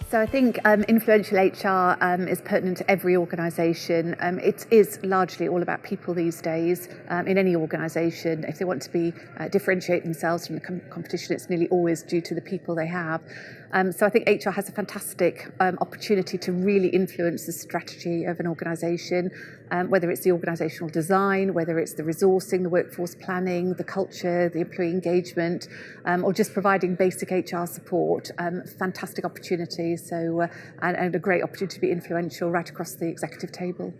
So I think influential HR is pertinent to every organisation. It is largely all about people these days. In any organisation, if they want to differentiate themselves from the competition, it's nearly always due to the people they have. So I think HR has a fantastic opportunity to really influence the strategy of an organisation, whether it's the organisational design, whether it's the resourcing, the workforce planning, the culture, the employee engagement, or just providing basic HR support. Fantastic opportunity. And a great opportunity to be influential right across the executive table.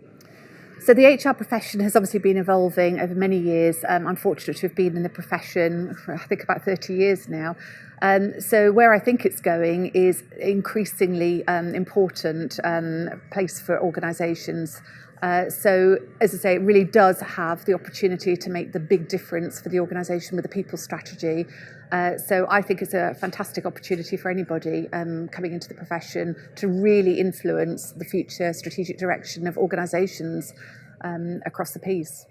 So the HR profession has obviously been evolving over many years. I'm fortunate to have been in the profession for I think about 30 years now. So where I think it's going is increasingly important place for organisations. So, as I say, it really does have the opportunity to make the big difference for the organisation with the people strategy. So I think it's a fantastic opportunity for anybody coming into the profession to really influence the future strategic direction of organisations across the piece.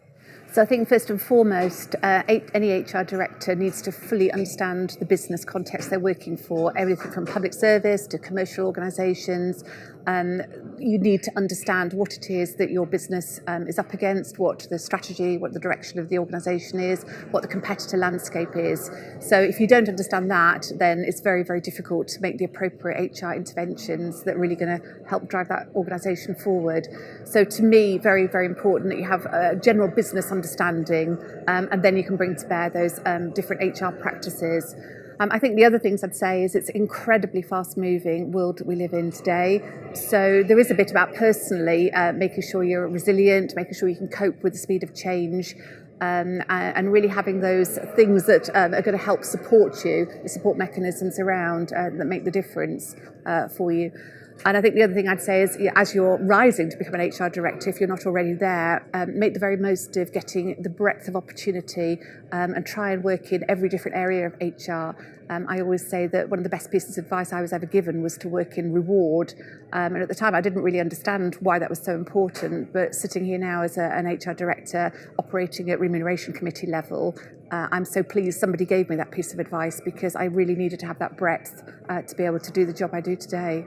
So I think first and foremost, any HR director needs to fully understand the business context they're working for, everything from public service to commercial organisations. You need to understand what it is that your business is up against, what the strategy, what the direction of the organisation is, what the competitor landscape is. So if you don't understand that, then it's very, very difficult to make the appropriate HR interventions that are really going to help drive that organisation forward. So to me, very, very important that you have a general business understanding and then you can bring to bear those different HR practices. I think the other things I'd say is it's an incredibly fast-moving world that we live in today. So there is a bit about personally making sure you're resilient, making sure you can cope with the speed of change, and really having those things that are going to help support you, the support mechanisms around that make the difference for you. And I think the other thing I'd say is, as you're rising to become an HR director, if you're not already there, make the very most of getting the breadth of opportunity and try and work in every different area of HR. I always say that one of the best pieces of advice I was ever given was to work in reward. And at the time, I didn't really understand why that was so important. But sitting here now as an HR director operating at remuneration committee level, I'm so pleased somebody gave me that piece of advice because I really needed to have that breadth to be able to do the job I do today.